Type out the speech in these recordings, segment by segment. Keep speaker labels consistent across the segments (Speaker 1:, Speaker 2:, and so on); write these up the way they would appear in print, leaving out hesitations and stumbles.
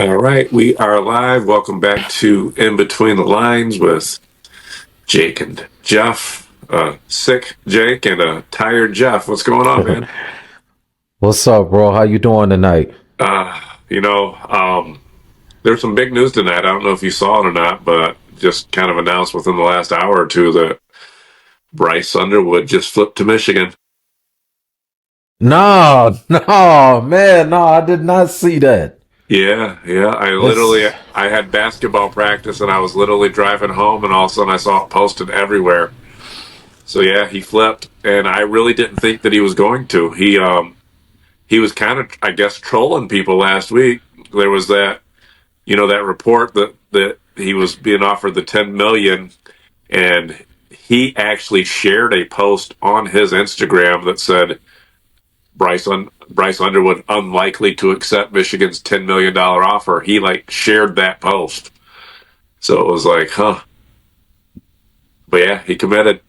Speaker 1: All right, we are live. Welcome back to In Between the Lines with Jake and Jeff. Sick Jake and a tired Jeff. What's going on, man?
Speaker 2: What's up, bro? How you doing tonight?
Speaker 1: Uh, you know, there's some big news tonight. I don't know if you saw it or not, but just kind of announced within the last hour or two that Bryce Underwood just flipped to Michigan.
Speaker 2: No, no, man, no, I did not see that.
Speaker 1: Yeah.
Speaker 2: It's
Speaker 1: I had basketball practice and I was literally driving home and all of a sudden I saw it posted everywhere. So yeah, he flipped, and I really didn't think that he was going to. He was kind of, I guess, trolling people last week. There was that report that he was being offered the 10 million, and he actually shared a post on his Instagram that said Bryce Underwood unlikely to accept Michigan's $10 million offer. He shared that post, so it was like, huh? But yeah, he committed.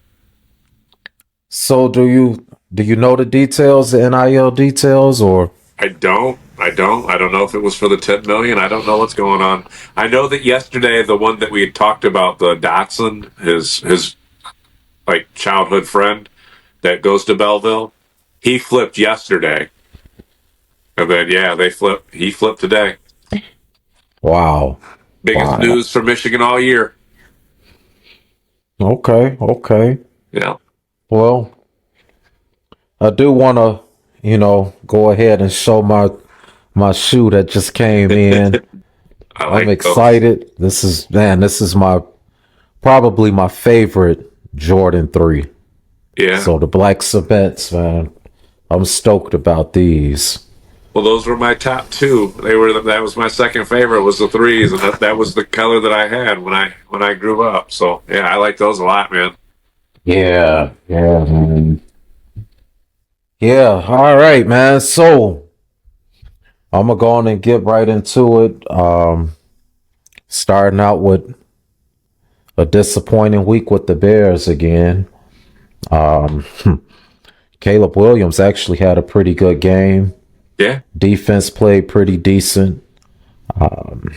Speaker 2: so do you know the details, the NIL details, or
Speaker 1: I don't know if it was for the 10 million. I don't know what's going on. I know that yesterday, the one that we had talked about, the Dotson, his childhood friend that goes to Belleville, he flipped yesterday. And then yeah, he flipped today.
Speaker 2: wow,
Speaker 1: Biggest
Speaker 2: wow.
Speaker 1: news for Michigan all year.
Speaker 2: Okay, okay.
Speaker 1: Yeah.
Speaker 2: Well, I do want to, go ahead and show my shoe that just came in.
Speaker 1: I
Speaker 2: I'm
Speaker 1: like those.
Speaker 2: excited. This is my probably my favorite Jordan 3.
Speaker 1: Yeah.
Speaker 2: So the black cements, man. I'm stoked about these.
Speaker 1: Well, those were my top two. That was my second favorite was the threes, and that was the color that I had when I grew up. So yeah, I like those a lot, man.
Speaker 2: Yeah, yeah, man. Yeah, all right, man. So I'm gonna go on and get right into it. Starting out with a disappointing week with the Bears again. Um, Caleb Williams actually had a pretty good game.
Speaker 1: Yeah.
Speaker 2: Defense played pretty decent. Um,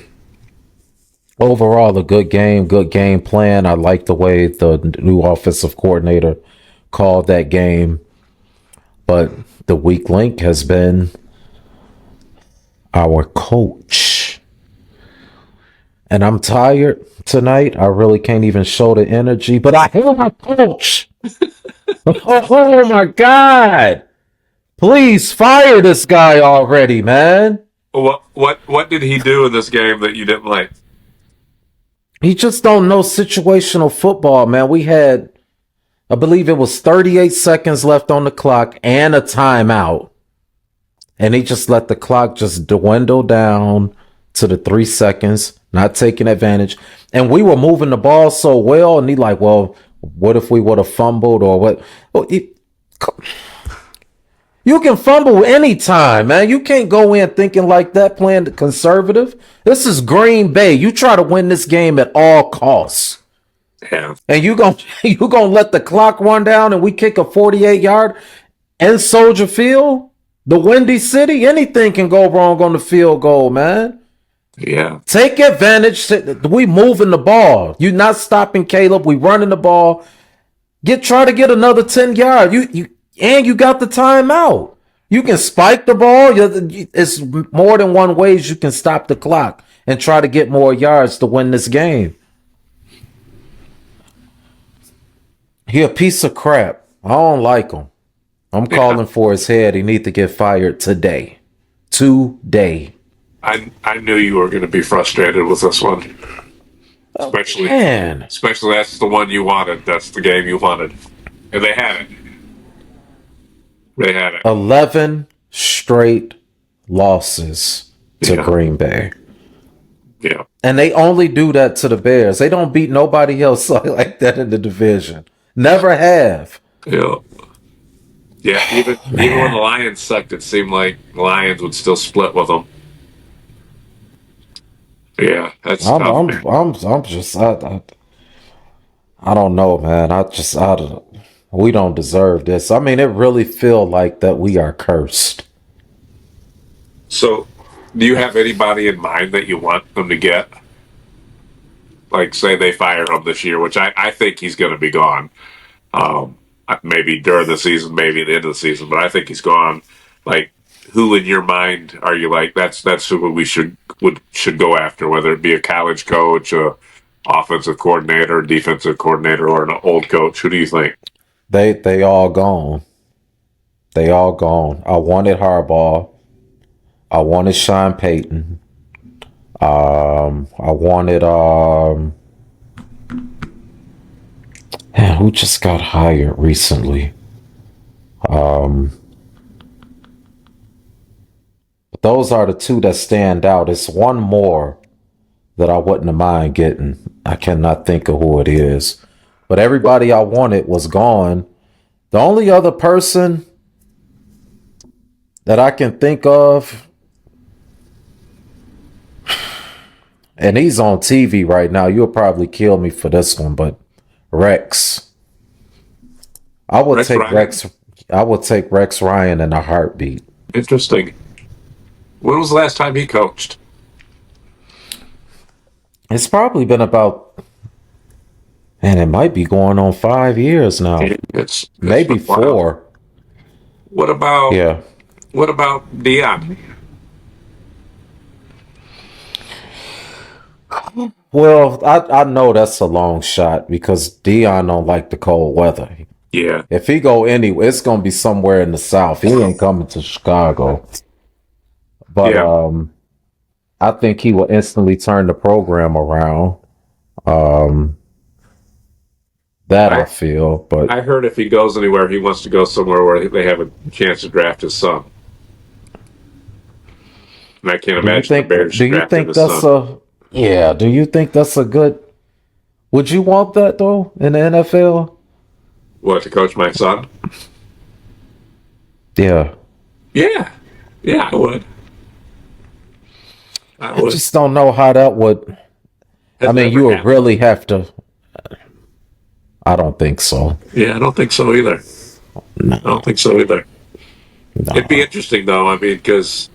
Speaker 2: Overall, a good game, good game plan. I like the way the new offensive coordinator called that game. But the weak link has been our coach. And I'm tired tonight. I really can't even show the energy, but I hate my coach. Oh my God. Please fire this guy already, man.
Speaker 1: What did he do in this game that you didn't like?
Speaker 2: He just don't know situational football, man. We had, I believe it was 38 seconds left on the clock and a timeout. And he just let the clock just dwindle down to the 3 seconds, not taking advantage. And we were moving the ball so well. And he like, well, what if we would have fumbled or what? Well, you can fumble anytime, man. You can't go in thinking like that, playing conservative. This is Green Bay. You try to win this game at all costs.
Speaker 1: Yeah.
Speaker 2: And you gonna let the clock run down and we kick a 48-yard in Soldier Field? The Windy City? Anything can go wrong on the field goal, man.
Speaker 1: Yeah.
Speaker 2: Take advantage. We moving the ball. You not stopping Caleb. We running the ball. Try to get another 10 yards. You got the timeout. You can spike the ball. It's more than one ways you can stop the clock and try to get more yards to win this game. He a piece of crap. I don't like him. I'm
Speaker 1: Yeah.
Speaker 2: calling for his head. He need to get fired today. Today.
Speaker 1: I knew you were going to be frustrated with this one. Especially
Speaker 2: Man.
Speaker 1: especially that's the one you wanted. That's the game you wanted. And they had it. They had it.
Speaker 2: 11 straight losses to
Speaker 1: Yeah.
Speaker 2: Green Bay.
Speaker 1: Yeah.
Speaker 2: And they only do that to the Bears. They don't beat nobody else like that in the division. Never have.
Speaker 1: Yeah. Yeah, even when the
Speaker 2: Man.
Speaker 1: Lions sucked, it seemed like the Lions would still split with them. Yeah, that's
Speaker 2: I'm
Speaker 1: tough,
Speaker 2: I'm
Speaker 1: man.
Speaker 2: I'm just I don't know, man. I don't, we don't deserve this. I mean, it really feel like that we are cursed.
Speaker 1: So Do you have anybody in mind that you want them to get? Like, say they fire him this year, which I think he's going to be gone. Um, maybe during the season, maybe at the end of the season, but I think he's gone. Like, who in your mind are you like? That's who we should go after, whether it be a college coach, a offensive coordinator, defensive coordinator, or an old coach. Who do you think?
Speaker 2: They all gone. They all gone. I wanted Harbaugh. I wanted Sean Payton. I wanted man, who just got hired recently? But those are the two that stand out. It's one more that I wouldn't mind getting. I cannot think of who it is. But everybody I wanted was gone. The only other person that I can think of, and he's on TV right now. You'll probably kill me for this one, but Rex. I would
Speaker 1: Rex
Speaker 2: take
Speaker 1: Ryan?
Speaker 2: Rex. I would take Rex Ryan in a heartbeat.
Speaker 1: Interesting. When was the last time he coached?
Speaker 2: It's probably been about, and it might be going on 5 years now.
Speaker 1: It's
Speaker 2: Maybe
Speaker 1: been a while.
Speaker 2: 4.
Speaker 1: What about
Speaker 2: Yeah.
Speaker 1: what about Dion?
Speaker 2: Well, I know that's a long shot because Dion don't like the cold weather.
Speaker 1: Yeah,
Speaker 2: If he go anywhere, it's gonna be somewhere in the South. He ain't coming to Chicago. But
Speaker 1: yeah.
Speaker 2: I think he will instantly turn the program around. Um, that I
Speaker 1: I
Speaker 2: feel, but
Speaker 1: I heard if he goes anywhere, he wants to go somewhere where they have a chance to draft his son. And I can't
Speaker 2: do you
Speaker 1: imagine the
Speaker 2: think
Speaker 1: Bears
Speaker 2: do you
Speaker 1: drafting
Speaker 2: think
Speaker 1: his
Speaker 2: that's
Speaker 1: son.
Speaker 2: a yeah? Do you think that's a good? Would you want that though in the NFL?
Speaker 1: What, to coach my son?
Speaker 2: Yeah,
Speaker 1: Yeah, yeah, I would. I
Speaker 2: I
Speaker 1: would.
Speaker 2: just don't know how that would. I
Speaker 1: Has
Speaker 2: mean,
Speaker 1: never
Speaker 2: you would
Speaker 1: happened.
Speaker 2: really have to. I don't think so.
Speaker 1: Yeah, I don't think so either. I don't
Speaker 2: No,
Speaker 1: think so either. It'd be
Speaker 2: no.
Speaker 1: interesting though. I mean, because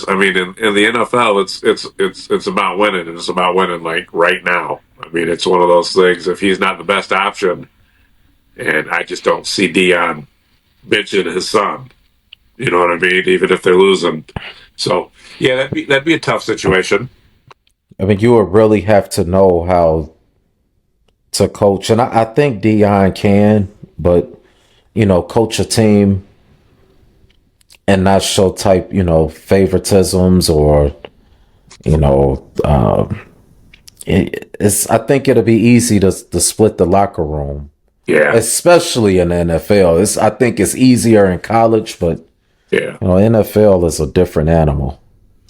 Speaker 1: I mean, in the NFL, it's about winning, and it's about winning like right now. I mean, it's one of those things. If he's not the best option, and I just don't see Dion benching his son. You know what I mean? Even if they're losing, so yeah, that'd be a tough situation.
Speaker 2: I mean, you would really have to know how to coach, and I think Dion can, but coach a team and not show type, favoritisms or you know, it's. I think it'll be easy to split the locker room,
Speaker 1: Yeah,
Speaker 2: especially in the NFL. I think it's easier in college, but
Speaker 1: yeah.
Speaker 2: NFL is a different animal.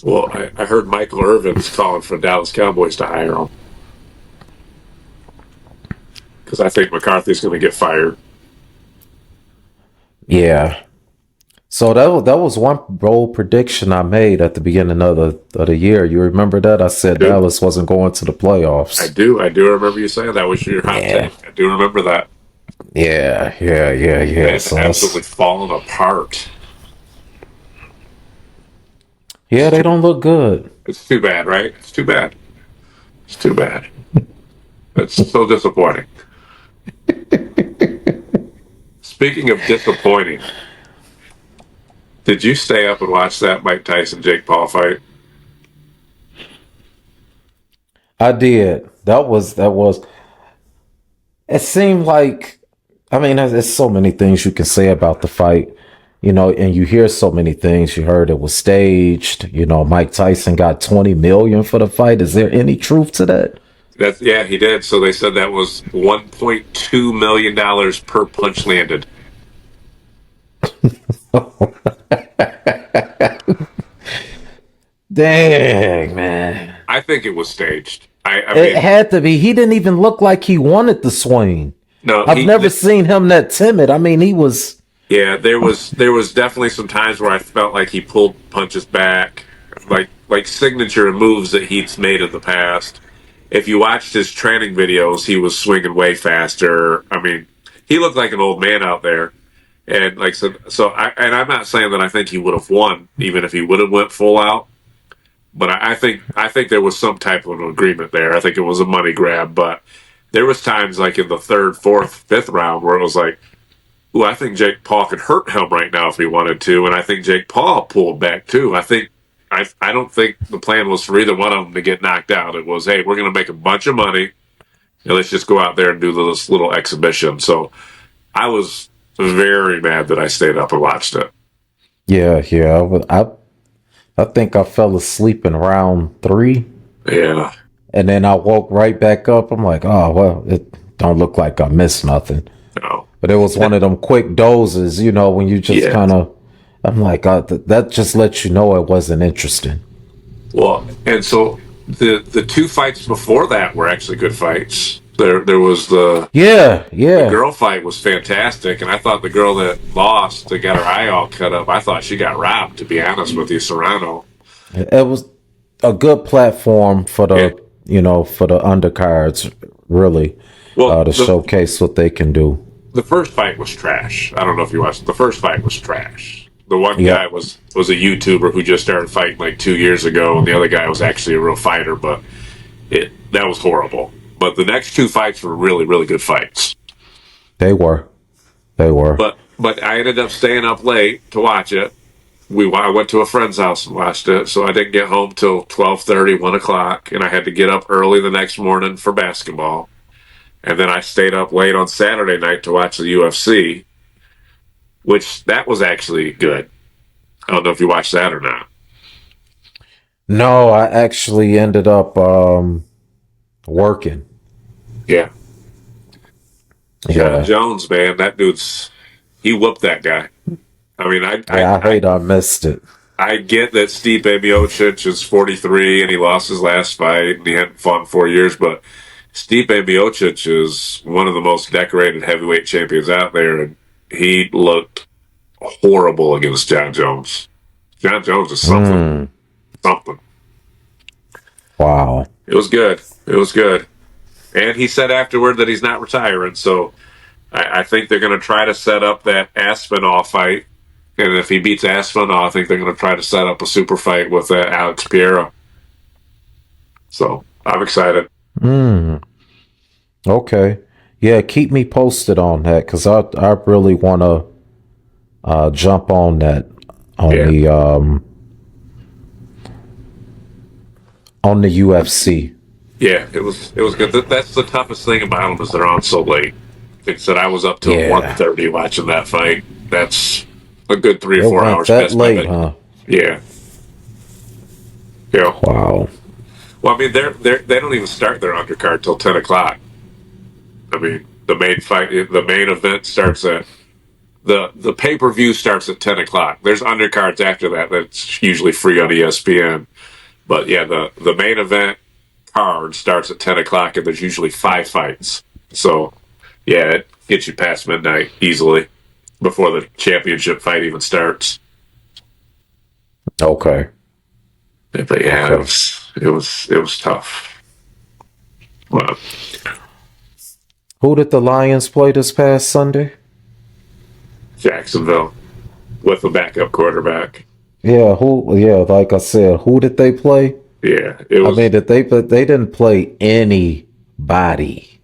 Speaker 1: Well, I heard Michael Irvin's calling for Dallas Cowboys to hire him because I think McCarthy's going to get fired.
Speaker 2: Yeah. So that was one bold prediction I made at the beginning of the year. You remember that? I
Speaker 1: I
Speaker 2: said
Speaker 1: do.
Speaker 2: Dallas wasn't going to the
Speaker 1: I
Speaker 2: playoffs.
Speaker 1: do. I do remember you saying that was your hot
Speaker 2: Yeah.
Speaker 1: take. I do remember that.
Speaker 2: Yeah.
Speaker 1: They've
Speaker 2: So
Speaker 1: absolutely fallen apart. It's
Speaker 2: they
Speaker 1: too,
Speaker 2: don't look good.
Speaker 1: it's too bad, right? It's too bad. It's too bad. It's so disappointing. Speaking of disappointing, did you stay up and watch that Mike Tyson Jake Paul fight?
Speaker 2: I did. That was. It seemed like, I mean, there's so many things you can say about the fight, and you hear so many things. You heard it was staged. Mike Tyson got 20 million for the fight. Is there any truth to that?
Speaker 1: That's yeah, he did. So they said that was $1.2 million per punch landed.
Speaker 2: Dang, man.
Speaker 1: I think it was staged. I
Speaker 2: It
Speaker 1: mean,
Speaker 2: had to be. He didn't even look like he wanted the swing.
Speaker 1: no,
Speaker 2: I've
Speaker 1: he.
Speaker 2: never seen him that timid. I mean, he was.
Speaker 1: Yeah, there was definitely some times where I felt like he pulled punches back, like signature moves that he's made in the past. If you watched his training videos, he was swinging way faster. I mean, he looked like an old man out there. And like I said, I'm not saying that I think he would have won even if he would have went full out. But I think there was some type of an agreement there. I think it was a money grab. But there was times like in the third, fourth, fifth round where it was like, ooh, I think Jake Paul could hurt him right now if he wanted to, and I think Jake Paul pulled back too. I don't think the plan was for either one of them to get knocked out. It was, hey, we're going to make a bunch of money, and let's just go out there and do this little exhibition. So I was very mad that I stayed up and watched it.
Speaker 2: Yeah, yeah. I think I fell asleep in round 3,
Speaker 1: Yeah,
Speaker 2: and then I woke right back up. I'm like, oh well, it don't look like I missed nothing.
Speaker 1: no,
Speaker 2: But it was one of them quick dozes, when you just
Speaker 1: yeah.
Speaker 2: kind of. I'm like, that just lets you know it wasn't interesting.
Speaker 1: Well, and so the two fights before that were actually good fights. There was
Speaker 2: Yeah,
Speaker 1: the
Speaker 2: yeah.
Speaker 1: girl fight was fantastic, and I thought the girl that lost, that got her eye all cut up, I thought she got robbed. To be honest with you, Serrano.
Speaker 2: It was a good platform for
Speaker 1: Yeah.
Speaker 2: for the undercards, really,
Speaker 1: Well,
Speaker 2: to showcase what they can do.
Speaker 1: the first fight was trash. I don't know if you watched. The first fight was trash. The one guy
Speaker 2: Yep.
Speaker 1: was a YouTuber who just started fighting like 2 years ago, and the other guy was actually a real fighter. But that was horrible. But the next two fights were really really good fights.
Speaker 2: They were. They were.
Speaker 1: But I ended up staying up late to watch it. I went to a friend's house and watched it, so I didn't get home till 12:30, 1 o'clock, and I had to get up early the next morning for basketball. And then I stayed up late on Saturday night to watch the UFC, which that was actually good. I don't know if you watched that or not.
Speaker 2: No, I actually ended up working.
Speaker 1: Yeah. John
Speaker 2: Yeah.
Speaker 1: Jones, man, that dude's he whooped that guy. I mean,
Speaker 2: Yeah, I hate I missed it.
Speaker 1: I get that Stipe Miocic is 43 and he lost his last fight and he hadn't fought in 4 years, but Stipe Miocic is one of the most decorated heavyweight champions out there, and he looked horrible against John Jones. John Jones is something. Something.
Speaker 2: Wow.
Speaker 1: It was good. It was good. And he said afterward that he's not retiring, so I think they're going to try to set up that Aspinall fight. And if he beats Aspinall, I think they're going to try to set up a super fight with Alex Pereira. So I'm excited.
Speaker 2: Okay. Yeah, keep me posted on that because I really want to jump on that on
Speaker 1: Yeah.
Speaker 2: the UFC.
Speaker 1: Yeah, it was good. That's the toughest thing about them is they're on so late. They said I was up till
Speaker 2: Yeah.
Speaker 1: 1:30 watching that fight. That's a good 3 or
Speaker 2: It
Speaker 1: 4
Speaker 2: went
Speaker 1: hours
Speaker 2: that
Speaker 1: past my
Speaker 2: late,
Speaker 1: bed.
Speaker 2: huh?
Speaker 1: Yeah. Yeah.
Speaker 2: Wow.
Speaker 1: Well, I mean, they don't even start their undercard till 10 o'clock. I mean, the main event starts at the pay per view starts at 10 o'clock. There's undercards after that. That's usually free on ESPN. But yeah, the main event card starts at 10 o'clock, and there's usually 5 fights. So yeah, it gets you past midnight easily before the championship fight even starts.
Speaker 2: Okay.
Speaker 1: But yeah,
Speaker 2: Okay.
Speaker 1: it was tough. Well,
Speaker 2: Who did the Lions play this past Sunday?
Speaker 1: Jacksonville with a backup quarterback.
Speaker 2: Yeah, who? Yeah, like I said, who did they play?
Speaker 1: Yeah, it
Speaker 2: I
Speaker 1: was
Speaker 2: mean, they didn't play anybody.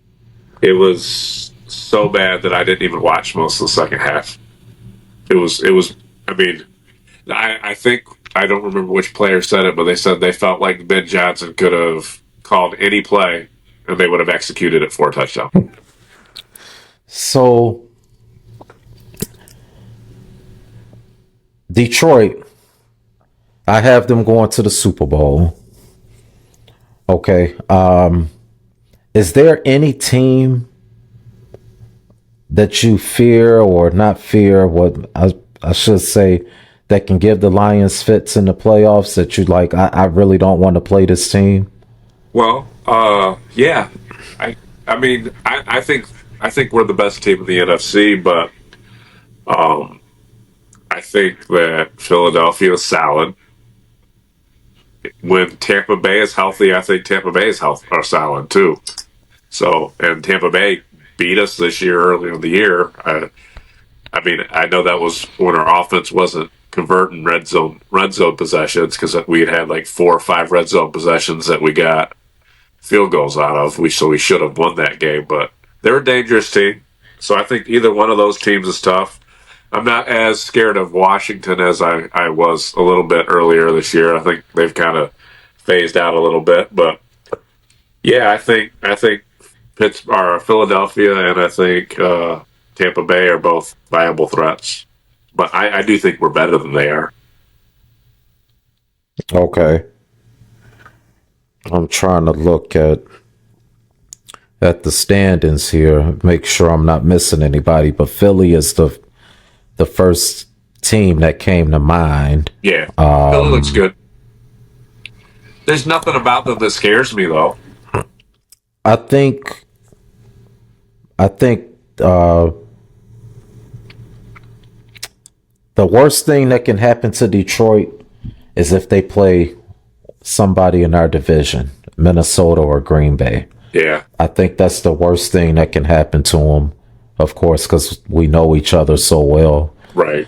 Speaker 1: it was so bad that I didn't even watch most of the second half. It was. I mean, I think I don't remember which player said it, but they said they felt like Ben Johnson could have called any play and they would have executed it for a touchdown.
Speaker 2: So Detroit, I have them going to the Super Bowl. Okay. Is there any team that you fear or not fear? What I should say that can give the Lions fits in the playoffs that you like? I really don't want to play this team.
Speaker 1: Well, yeah, I mean, I think we're the best team in the NFC, but I think that Philadelphia is solid. When Tampa Bay is healthy, I think Tampa Bay is are solid too. So, and Tampa Bay beat us this year earlier in the year. I mean, I know that was when our offense wasn't converting red zone possessions because we had like 4 or 5 red zone possessions that we got field goals out of. We should have won that game, but they're a dangerous team. So I think either one of those teams is tough. I'm not as scared of Washington as I was a little bit earlier this year. I think they've kind of phased out a little bit, but yeah, I think Philadelphia and I think Tampa Bay are both viable threats. But I do think we're better than they are.
Speaker 2: Okay. I'm trying to look at the standings here, make sure I'm not missing anybody. But Philly is the first team that came to mind.
Speaker 1: Yeah, Philly looks good. There's nothing about them that scares me though.
Speaker 2: I think I think the worst thing that can happen to Detroit is if they play somebody in our division, Minnesota or Green Bay.
Speaker 1: Yeah,
Speaker 2: I think that's the worst thing that can happen to them, of course, because we know each other so well.
Speaker 1: right.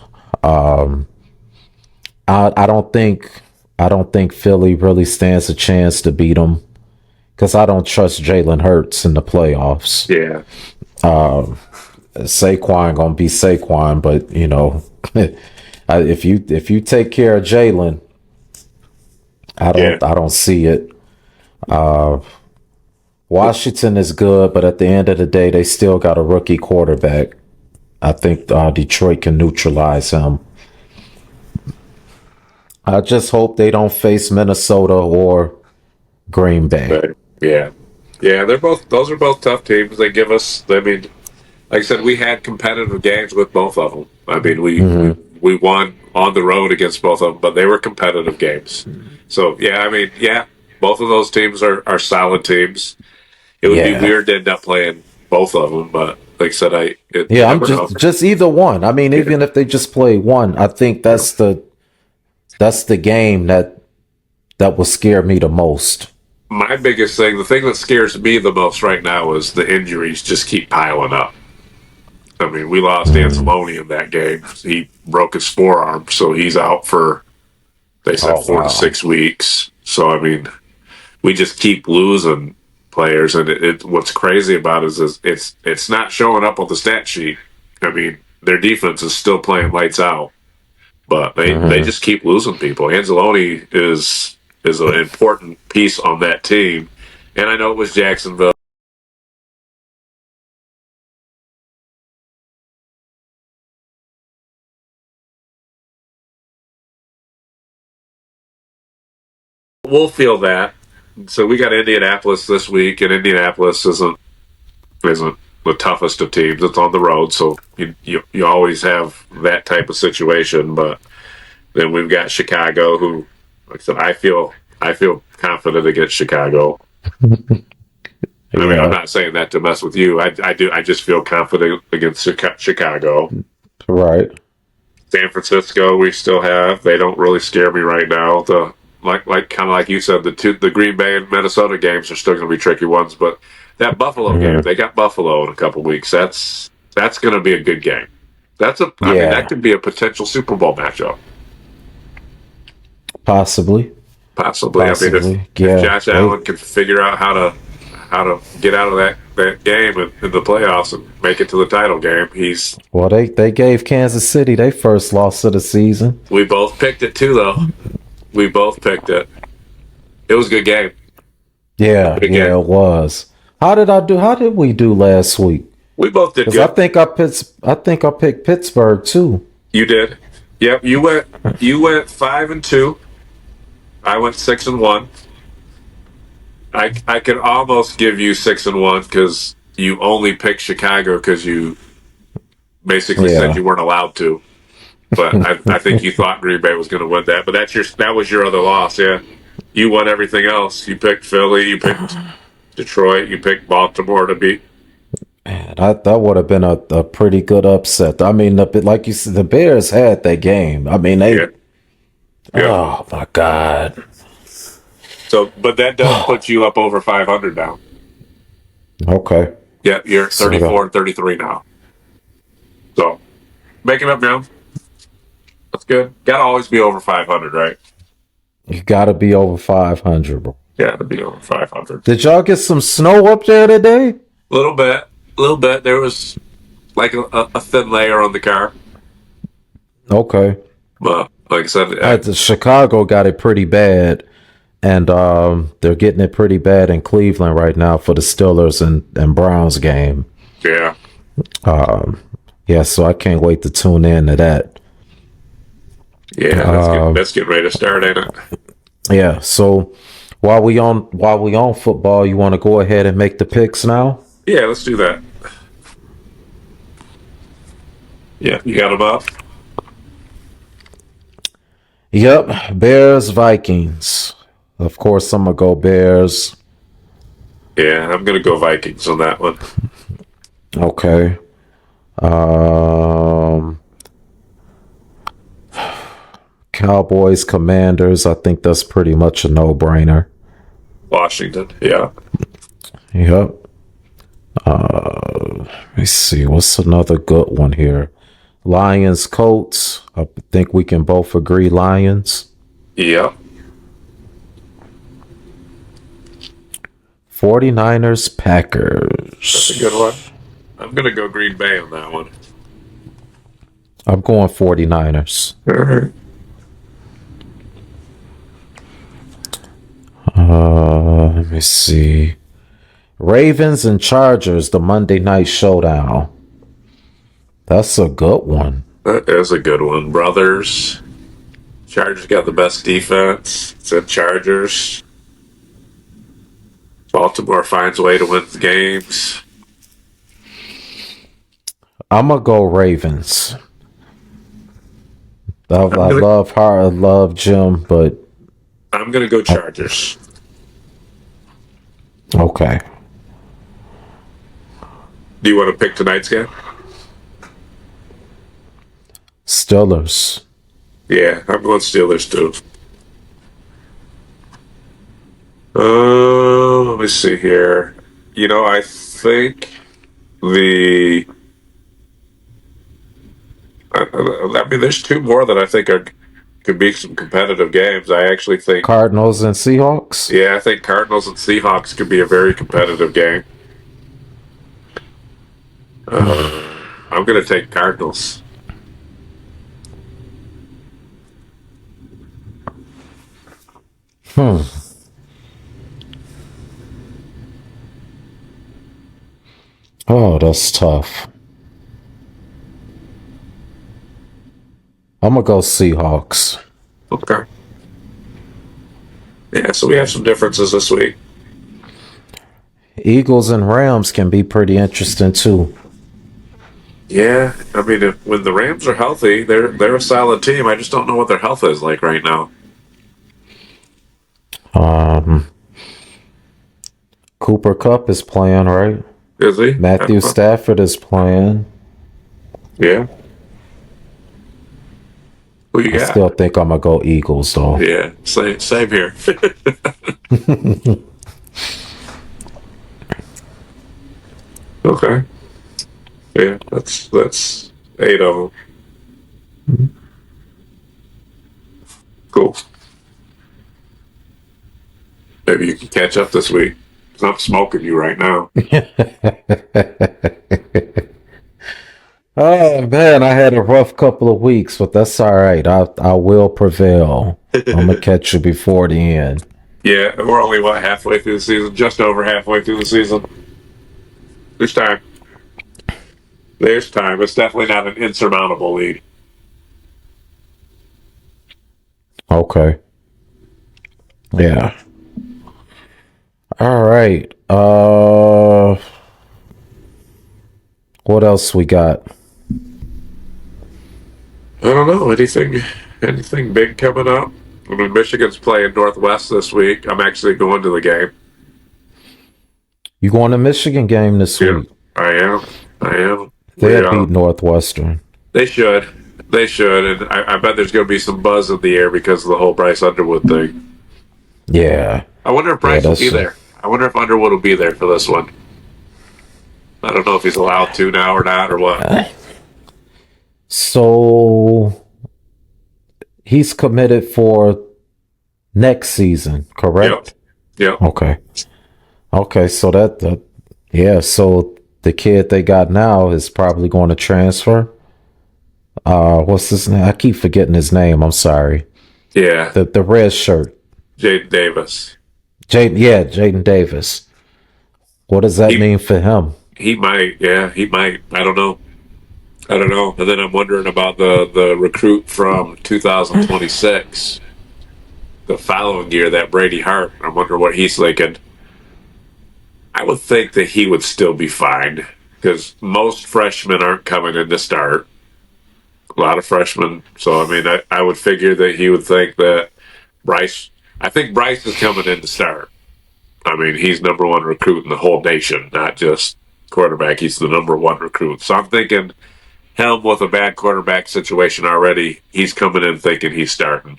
Speaker 2: I don't think Philly really stands a chance to beat them because I don't trust Jalen Hurts in the playoffs.
Speaker 1: Yeah,
Speaker 2: Saquon gonna be Saquon, but you know, if you take care of Jalen,
Speaker 1: yeah.
Speaker 2: I don't see it. Washington is good, but at the end of the day, they still got a rookie quarterback. I think Detroit can neutralize him. I just hope they don't face Minnesota or Green Bay.
Speaker 1: Right. Yeah, yeah. Those are both tough teams. They give us. I mean, like I said, we had competitive games with both of them. I mean, we won on the road against both of them, but they were competitive games. So yeah, I mean, yeah, both of those teams are solid teams. It would be
Speaker 2: Yeah,
Speaker 1: weird to end up playing both of them, but like I said, you
Speaker 2: yeah. I'm
Speaker 1: never know.
Speaker 2: just either one. I mean,
Speaker 1: Yeah,
Speaker 2: even if they just play one, I think
Speaker 1: yeah.
Speaker 2: that's the game that will scare me the most.
Speaker 1: My biggest thing, the thing that scares me the most right now, is the injuries just keep piling up. I mean, we lost
Speaker 2: Mm.
Speaker 1: Anzalone in that game. He broke his forearm, so he's out for, they said,
Speaker 2: Oh
Speaker 1: 4 to 6 weeks. So I mean, we just keep losing players, and what's crazy about it is it's not showing up on the stat sheet. I mean, their defense is still playing lights out, but they
Speaker 2: wow.
Speaker 1: just keep losing people. Anzalone is an important piece on that team, and I know it was Jacksonville. We'll feel that. So we got Indianapolis this week, and Indianapolis isn't the toughest of teams. It's on the road, so you always have that type of situation. But then we've got Chicago, who, like I said, I feel confident against Chicago. I mean, I'm
Speaker 2: Yeah,
Speaker 1: not saying that to mess with you. I do. I just feel confident against Chicago.
Speaker 2: right.
Speaker 1: San Francisco, we still have. They don't really scare me right now. The like kind of like you said, the Green Bay and Minnesota games are still going to be tricky ones. But that Buffalo game,
Speaker 2: Mhm.
Speaker 1: they got Buffalo in a couple weeks. That's going to be a good game. I mean, that
Speaker 2: Yeah,
Speaker 1: could be a potential Super Bowl matchup.
Speaker 2: possibly,
Speaker 1: Possibly. I mean, if
Speaker 2: possibly.
Speaker 1: if
Speaker 2: Yeah,
Speaker 1: Josh Allen can figure out how to get out of that game in the playoffs and make it to the title game,
Speaker 2: they gave Kansas City their first loss of the season.
Speaker 1: we both picked it too, though. We both picked it. It was a good game.
Speaker 2: Yeah,
Speaker 1: Good game.
Speaker 2: yeah, it was. How did I do? How did we do last week?
Speaker 1: We both did
Speaker 2: Because
Speaker 1: good.
Speaker 2: I think I picked Pittsburgh too.
Speaker 1: You did. Yep. You went 5-2. I went 6-1. I could almost give you 6-1 because you only picked Chicago because you basically said
Speaker 2: Yeah.
Speaker 1: you weren't allowed to. But I think you thought Green Bay was going to win that. But that was your other loss. Yeah. You won everything else. You picked Philly. You picked Detroit. You picked Baltimore to beat.
Speaker 2: Man, that would have been a pretty good upset. I mean, like you said, the Bears had that game. I mean,
Speaker 1: Yeah. Yeah.
Speaker 2: oh my God.
Speaker 1: So, but that does put you up over 500 now.
Speaker 2: Okay.
Speaker 1: Yeah, you're
Speaker 2: So,
Speaker 1: 34 and 33 now. So Make it up now. That's good. Got to always be over 500, right?
Speaker 2: You got to be over 500, bro.
Speaker 1: Got to be over 500.
Speaker 2: Did y'all get some snow up there today?
Speaker 1: Little bit. Little bit. There was like a thin layer on the car.
Speaker 2: Okay.
Speaker 1: But like I said,
Speaker 2: Chicago got it pretty bad, and they're getting it pretty bad in Cleveland right now for the Steelers and Browns game.
Speaker 1: yeah.
Speaker 2: Yeah, so I can't wait to tune in to that.
Speaker 1: Yeah, that's getting ready to start, ain't it?
Speaker 2: Yeah, so while we on football, you want to go ahead and make the picks now?
Speaker 1: Yeah, let's do that. Yeah, you got them up?
Speaker 2: Yep, Bears, Vikings. Of course, I'm going to go Bears.
Speaker 1: Yeah, I'm going to go Vikings on that one.
Speaker 2: Okay. Cowboys, Commanders. I think that's pretty much a no-brainer.
Speaker 1: Washington, yeah.
Speaker 2: Yep. Let me see. What's another good one here? Lions, Colts. I think we can both agree Lions.
Speaker 1: Yep.
Speaker 2: 49ers, Packers.
Speaker 1: That's a good one. I'm going to go Green Bay on that one.
Speaker 2: I'm going 49ers.
Speaker 1: All right.
Speaker 2: Let me see. Ravens and Chargers, the Monday night showdown. That's a good one.
Speaker 1: That is a good one. Brothers. Chargers got the best defense. It's the Chargers. Baltimore finds a way to win the games.
Speaker 2: I'm going to go Ravens. I love Jim, but
Speaker 1: I'm going to go Chargers.
Speaker 2: Okay.
Speaker 1: Do you want to pick tonight's game?
Speaker 2: Steelers.
Speaker 1: Yeah, I'm going Steelers too. Let me see here. I think there's two more that I think could be some competitive games. I actually think
Speaker 2: Cardinals and Seahawks.
Speaker 1: Yeah, I think Cardinals and Seahawks could be a very competitive game. I'm going to take Cardinals.
Speaker 2: Oh, that's tough. I'm going to go Seahawks.
Speaker 1: Okay. Yeah, so we have some differences this week.
Speaker 2: Eagles and Rams can be pretty interesting too.
Speaker 1: Yeah, I mean, when the Rams are healthy, they're a solid team. I just don't know what their health is like right now.
Speaker 2: Cooper Kupp is playing, right?
Speaker 1: Is he?
Speaker 2: Matthew Stafford is playing.
Speaker 1: Yeah. Who you got?
Speaker 2: I still think I'm going to go Eagles, though.
Speaker 1: Yeah, same here. Okay. Yeah, that's 8 of them. Cool. Maybe you can catch up this week. 'Cause I'm smoking you right now.
Speaker 2: Oh, man, I had a rough couple of weeks, but that's all right. I will prevail. I'm going to catch you before the end.
Speaker 1: Yeah, we're only, halfway through the season? Just over halfway through the season. There's time. There's time. It's definitely not an insurmountable lead.
Speaker 2: Okay. Yeah. All right. What else we got?
Speaker 1: I don't know. Anything big coming up? I mean, Michigan's playing Northwest this week. I'm actually going to the game.
Speaker 2: You going to Michigan game this week?
Speaker 1: I am.
Speaker 2: They beat Northwestern.
Speaker 1: They should. And I bet there's going to be some buzz in the air because of the whole Bryce Underwood thing.
Speaker 2: Yeah.
Speaker 1: I wonder if Bryce will be there. I wonder if Underwood will be there for this one. I don't know if he's allowed to now or not or what.
Speaker 2: So he's committed for next season,
Speaker 1: Yep.
Speaker 2: correct?
Speaker 1: Yep.
Speaker 2: Okay. Okay, so yeah, so the kid they got now is probably going to transfer. What's his name? I keep forgetting his name. I'm sorry.
Speaker 1: Yeah.
Speaker 2: The red shirt.
Speaker 1: Jaden Davis.
Speaker 2: Jaden Davis. What does that
Speaker 1: He
Speaker 2: mean for him?
Speaker 1: he might. Yeah, he might. I don't know. I don't know. And then I'm wondering about the recruit from 2026, the following year, that Brady Hart. I wonder what he's thinking. I would think that he would still be fine because most freshmen aren't coming in to start. A lot of freshmen. So, I mean, I would figure that he would think that Bryce, I think Bryce is coming in to start. I mean, he's number one recruit in the whole nation, not just quarterback. He's the number one recruit. So I'm thinking him with a bad quarterback situation already, he's coming in thinking he's starting.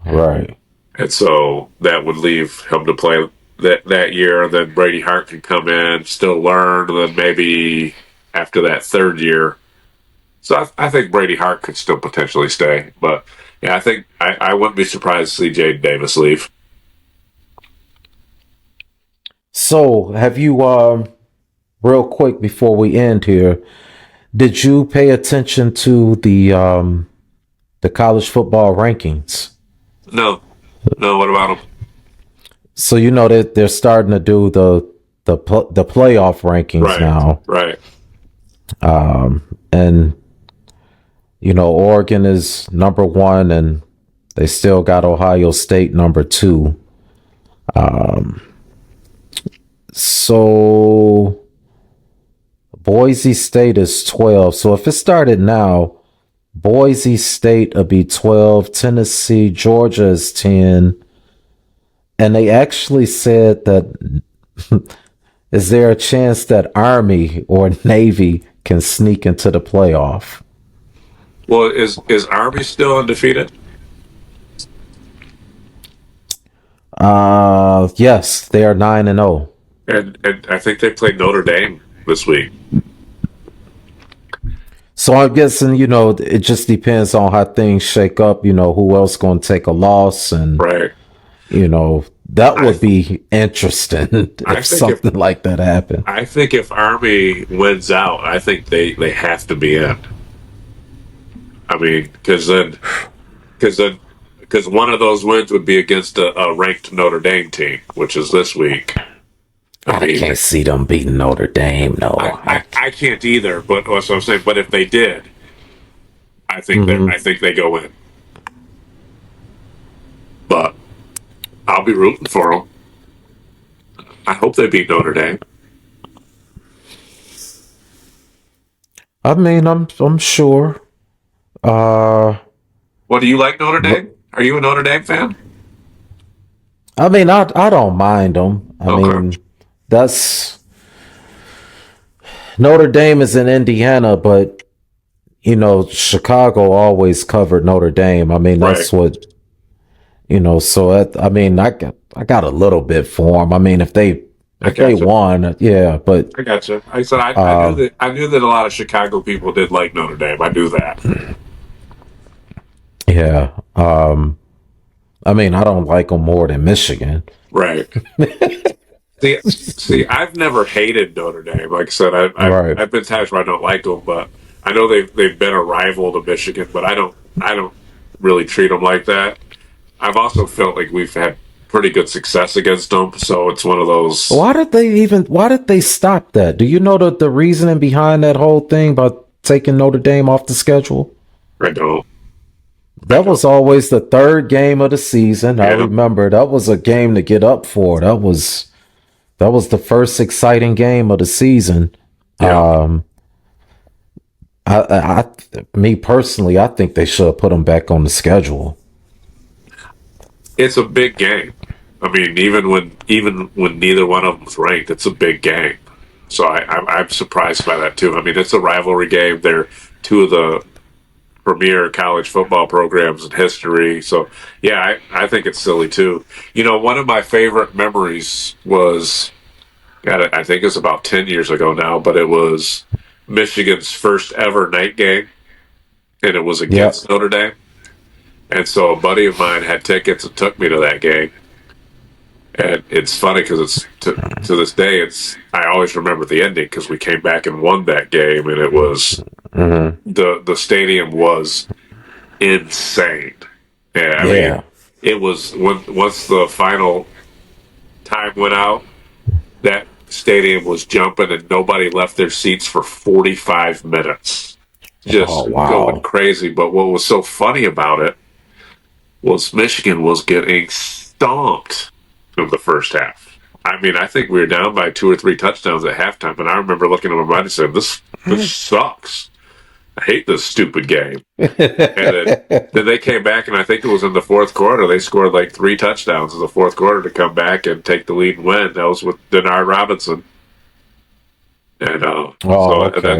Speaker 2: Right.
Speaker 1: And so that would leave him to play that year. And then Brady Hart can come in, still learn, and then maybe after that third year. So I think Brady Hart could still potentially stay. But yeah, I think I wouldn't be surprised to see Jaden Davis leave.
Speaker 2: So have you real quick before we end here, did you pay attention to the college football rankings?
Speaker 1: No, no. What about him?
Speaker 2: So you know that they're starting to do the playoff rankings
Speaker 1: Right,
Speaker 2: now,
Speaker 1: right.
Speaker 2: and you know Oregon is number one, and they still got Ohio State number two. So Boise State is 12. So if it started now, Boise State would be 12, Tennessee, Georgia is 10. And they actually said that is there a chance that Army or Navy can sneak into the playoff?
Speaker 1: Well, is Army still undefeated?
Speaker 2: Yes, they are 9-0.
Speaker 1: And I think they played Notre Dame this week.
Speaker 2: So I'm guessing, you know, it just depends on how things shake up, you know, who else going to take a loss, and
Speaker 1: Right.
Speaker 2: you know, that
Speaker 1: I
Speaker 2: would be interesting
Speaker 1: I
Speaker 2: if
Speaker 1: think if
Speaker 2: something like that happened.
Speaker 1: I think if Army wins out, I think they have to be in. I mean, because because one of those wins would be against a ranked Notre Dame team, which is this week. I
Speaker 2: I
Speaker 1: mean,
Speaker 2: can't see them beating Notre Dame. No,
Speaker 1: I can't either. But that's what I'm saying. But if they did,
Speaker 2: Mhm.
Speaker 1: I think they go in. But I'll be rooting for them. I hope they beat Notre Dame.
Speaker 2: I mean, I'm sure. Uh,
Speaker 1: Well, do you like Notre
Speaker 2: but
Speaker 1: Dame? Are you a Notre Dame fan?
Speaker 2: I mean, I don't mind them. I
Speaker 1: Okay.
Speaker 2: mean, that's Notre Dame is in Indiana, but you know, Chicago always covered Notre Dame. I mean,
Speaker 1: Right.
Speaker 2: that's what you know. So I mean, I got a little bit for them. I mean,
Speaker 1: I
Speaker 2: if they
Speaker 1: gotcha.
Speaker 2: won, yeah, but
Speaker 1: I gotcha. I said
Speaker 2: um,
Speaker 1: I knew that a lot of Chicago people did like Notre Dame. I knew that.
Speaker 2: yeah. I mean, I don't like them more than Michigan.
Speaker 1: Right. See, I've never hated Notre Dame. Like I said,
Speaker 2: Right.
Speaker 1: I've been times where I don't like them, but I know they've been a rival to Michigan, but I don't really treat them like that. I've also felt like we've had pretty good success against them, so it's one of those.
Speaker 2: Why did they stop that? Do you know the reasoning behind that whole thing about taking Notre Dame off the schedule?
Speaker 1: I don't. I
Speaker 2: That
Speaker 1: don't.
Speaker 2: was always the third game of the season. I
Speaker 1: Yeah.
Speaker 2: remember that was a game to get up for. That was the first exciting game of the season.
Speaker 1: Yeah.
Speaker 2: Um, me personally, I think they should have put them back on the schedule.
Speaker 1: It's a big game. I mean, even when neither one of them was ranked, it's a big game. So I'm surprised by that too. I mean, it's a rivalry game. They're two of the premier college football programs in history. So yeah, I think it's silly too. You know, one of my favorite memories was, God, I think it's about 10 years ago now, but it was Michigan's first ever night game. and it was
Speaker 2: Yep.
Speaker 1: against Notre Dame. And so a buddy of mine had tickets and took me to that game. And it's funny because it's to this day, I always remember the ending because we came back and won that game, and it was the stadium was insane. Yeah, I mean, it was once the final time went out, that stadium was jumping, and nobody left their seats for 45 minutes, just going crazy. But what was so funny about it was Michigan was getting stomped in the first half. I mean, I think we were down by 2 or 3 touchdowns at halftime, and I remember looking at my mind and saying, "This sucks. I hate this stupid game." And then they came back, and I think it was in the fourth quarter. They scored like 3 touchdowns in the fourth quarter to come back and take the lead and win. That was with Denard Robinson. And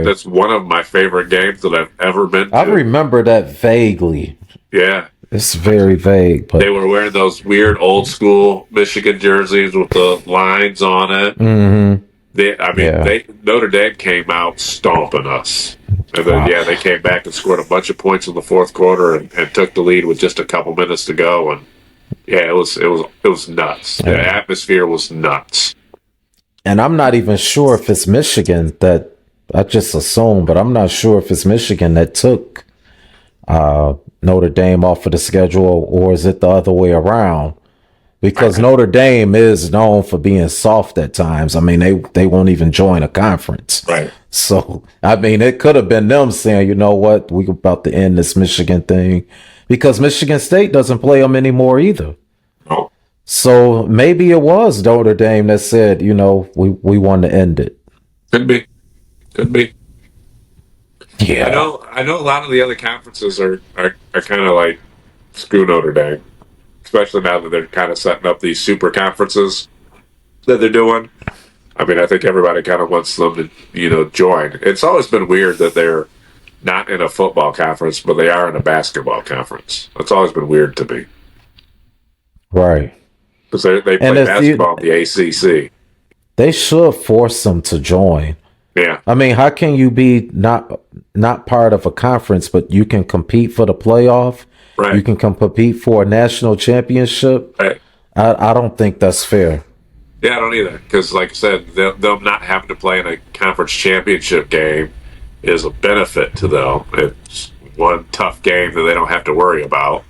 Speaker 1: that's one of my favorite games that I've ever been to.
Speaker 2: I remember that vaguely.
Speaker 1: Yeah.
Speaker 2: It's very vague. But
Speaker 1: they were wearing those weird old school Michigan jerseys with the lines on it. Notre Dame came out stomping us. And then, they came back and scored a bunch of points in the fourth quarter and took the lead with just a couple minutes to go. And it was nuts. The atmosphere was nuts.
Speaker 2: And I'm not even sure if it's Michigan that I just assume, but I'm not sure if it's Michigan that took Notre Dame off of the schedule, or is it the other way around? Because Notre Dame is known for being soft at times. I mean, they won't even join a conference.
Speaker 1: Right.
Speaker 2: So, I mean, it could have been them saying, you know what, we're about to end this Michigan thing, because Michigan State doesn't play them anymore either.
Speaker 1: Oh.
Speaker 2: So maybe it was Notre Dame that said, you know, we want to end it.
Speaker 1: Could be.
Speaker 2: Yeah.
Speaker 1: I know a lot of the other conferences are kind of like screw Notre Dame, especially now that they're kind of setting up these super conferences that they're doing. I mean, I think everybody kind of wants them to, join. It's always been weird that they're not in a football conference, but they are in a basketball conference. It's always been weird to me.
Speaker 2: Right.
Speaker 1: Because they play basketball in the ACC.
Speaker 2: They should force them to join.
Speaker 1: Yeah.
Speaker 2: I mean, how can you be not part of a conference, but you can compete for the playoff?
Speaker 1: Right.
Speaker 2: You can compete for a national championship.
Speaker 1: Right.
Speaker 2: I don't think that's fair.
Speaker 1: Yeah, I don't either. Because, like I said, them not having to play in a conference championship game is a benefit to them. It's one tough game that they don't have to worry about.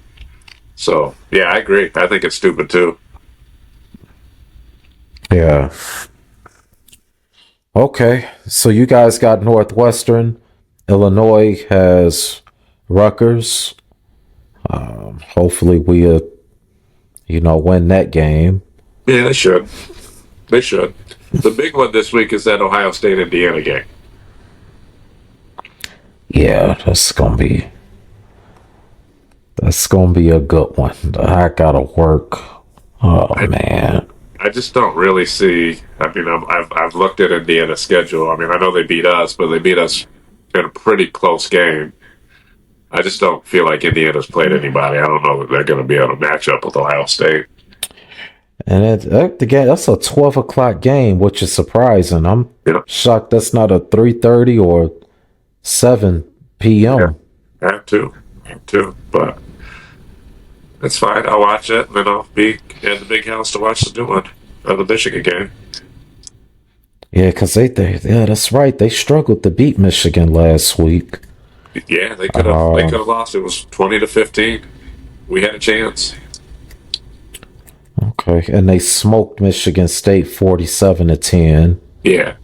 Speaker 1: So, yeah, I agree. I think it's stupid, too.
Speaker 2: Yeah. Okay. So you guys got Northwestern. Illinois has Rutgers. Hopefully we, win that game.
Speaker 1: Yeah, they should. They should. The big one this week is that Ohio State-Indiana game.
Speaker 2: Yeah, that's gonna be a good one. I gotta work. Man.
Speaker 1: I just don't really see. I mean, I've looked at Indiana's schedule. I mean, I know they beat us, but they beat us in a pretty close game. I just don't feel like Indiana's played anybody. I don't know that they're going to be able to match up with Ohio State.
Speaker 2: And that's a 12 o'clock game, which is surprising. I'm shocked that's not a 3:30 or 7 p.m.
Speaker 1: Yeah, I have to, but it's fine. I'll watch it, and then I'll be in the big house to watch the new one of the Michigan game.
Speaker 2: Yeah, because that's right. They struggled to beat Michigan last week.
Speaker 1: Yeah, they could have lost. It was 20-15. We had a chance.
Speaker 2: Okay, and they smoked Michigan State 47-10.
Speaker 1: Yeah,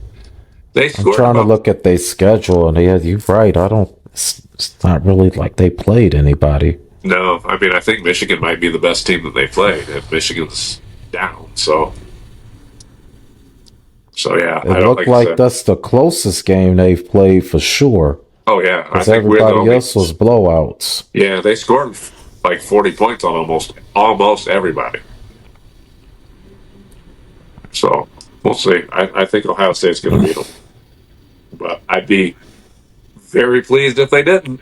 Speaker 1: they scored.
Speaker 2: I'm trying to look at their schedule, and you're right. It's not really like they played anybody.
Speaker 1: No, I mean, I think Michigan might be the best team that they played, and Michigan's down. So yeah,
Speaker 2: it looked like that's the closest game they've played for sure.
Speaker 1: Oh yeah,
Speaker 2: because everybody else was blowouts.
Speaker 1: Yeah, they scored like 40 points on almost everybody. So we'll see. I think Ohio State's going to beat them, but I'd be very pleased if they didn't.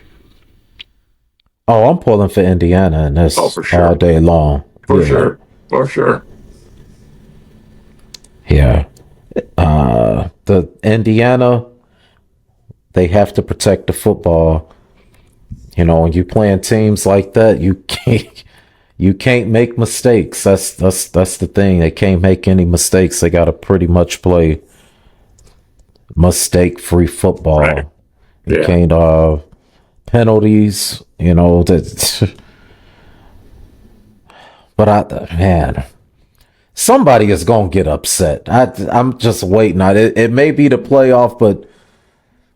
Speaker 2: Oh, I'm pulling for Indiana, and that's
Speaker 1: for sure.
Speaker 2: All day long.
Speaker 1: For sure.
Speaker 2: Yeah. The Indiana, they have to protect the football. when you playing teams like that, you can't make mistakes. That's the thing. They can't make any mistakes. They got to pretty much play mistake-free football.
Speaker 1: Right.
Speaker 2: You
Speaker 1: Yeah.
Speaker 2: can't penalties. That. But man, somebody is gonna get upset. I'm just waiting. It may be the playoff, but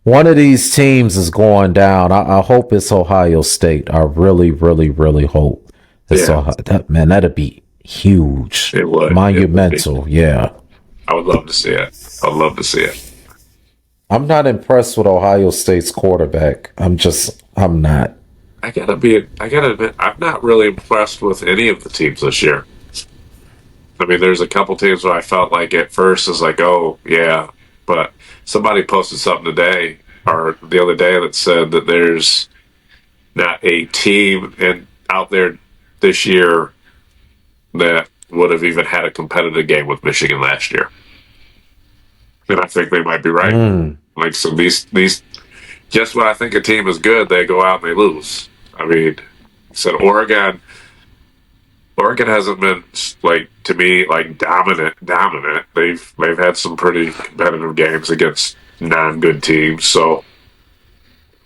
Speaker 2: one of these teams is going down. I hope it's Ohio State. I really, really, really hope it's
Speaker 1: Yeah.
Speaker 2: Ohio. That'd be huge.
Speaker 1: It would.
Speaker 2: Monumental. Yeah.
Speaker 1: I would love to see it. I'd love to see it.
Speaker 2: I'm not impressed with Ohio State's quarterback. I'm not.
Speaker 1: I gotta admit, I'm not really impressed with any of the teams this year. I mean, there's a couple teams where I felt like at first is like, oh yeah, but somebody posted something today or the other day that said that there's not a team out there this year that would have even had a competitive game with Michigan last year. And I think they might be right. Like, so these just when I think a team is good, they go out and they lose. I mean, said Oregon hasn't been, like, to me, like dominant. They've had some pretty competitive games against non-good teams. So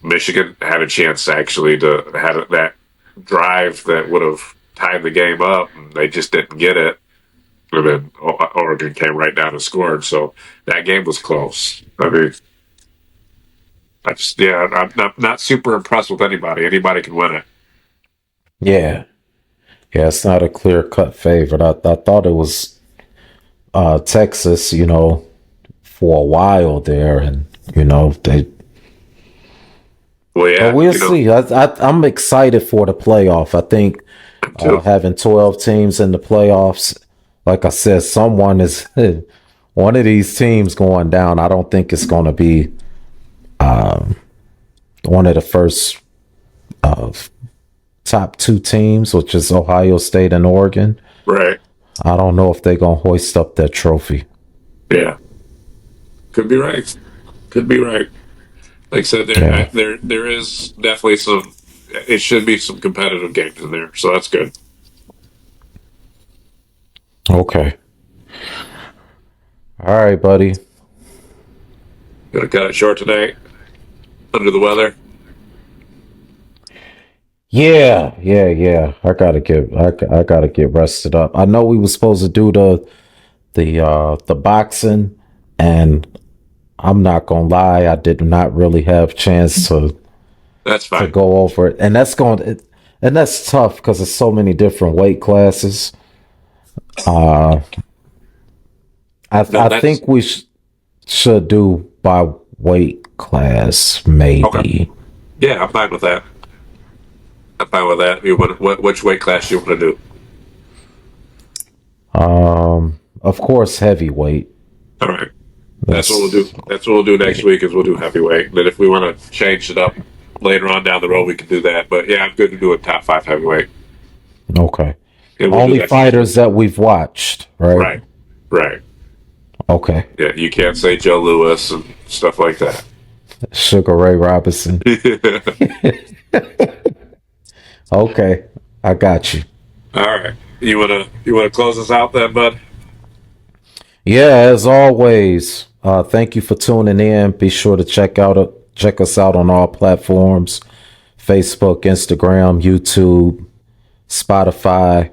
Speaker 1: Michigan had a chance actually to have that drive that would have tied the game up, and they just didn't get it. And then Oregon came right down and scored. So that game was close. I mean, I'm not super impressed with anybody. Anybody can win it.
Speaker 2: Yeah. Yeah, it's not a clear-cut favorite. I thought it was Texas, for a while there, and they.
Speaker 1: Well, yeah,
Speaker 2: But we'll see. I'm excited for the playoff. I think having 12 teams in the playoffs, like I said, one of these teams going down. I don't think it's going to be one of the first top two teams, which is Ohio State and Oregon.
Speaker 1: Right.
Speaker 2: I don't know if they're going to hoist up that trophy.
Speaker 1: Yeah. Could be right. Like I said, there is definitely some. It should be some competitive games in there, so that's good.
Speaker 2: Okay. All right, buddy.
Speaker 1: Gonna cut it short tonight. Under the weather.
Speaker 2: Yeah. I gotta get rested up. I know we were supposed to do the boxing, and I'm not gonna lie, I did not really have a chance to
Speaker 1: That's fine.
Speaker 2: go over it, and that's tough because there's so many different weight classes. I think we should do by weight class, maybe.
Speaker 1: Okay. Yeah, I'm fine with that. You want which weight class do you want to do?
Speaker 2: Of course, heavyweight.
Speaker 1: All right. That's what we'll do. That's what we'll do next week. Is we'll do heavyweight. Then if we want to change it up later on down the road, we can do that. But yeah, I'm good to do a top 5 heavyweight.
Speaker 2: Okay.
Speaker 1: We'll
Speaker 2: Only fighters that we've watched, right?
Speaker 1: Right.
Speaker 2: Okay.
Speaker 1: Yeah, you can't say Joe Louis and stuff like that.
Speaker 2: Sugar Ray Robinson. Okay, I got you.
Speaker 1: All right. You wanna close us out then, bud?
Speaker 2: Yeah, as always, thank you for tuning in. Be sure to check us out on all platforms: Facebook, Instagram, YouTube, Spotify.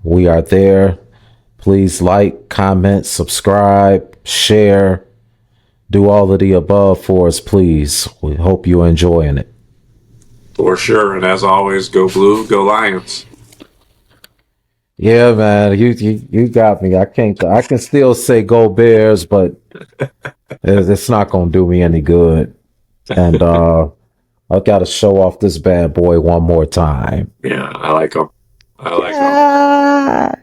Speaker 2: We are there. Please like, comment, subscribe, share, do all of the above for us, please. We hope you're enjoying it.
Speaker 1: For sure. And as always, go Blue, go Lions.
Speaker 2: Yeah, man, you got me. I can still say go Bears, but it's not gonna do me any good. And I gotta show off this bad boy one more time.
Speaker 1: Yeah, I like them.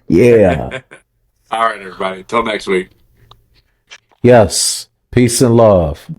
Speaker 2: Yeah.
Speaker 1: All right, everybody. Until next week.
Speaker 2: Yes. Peace and love.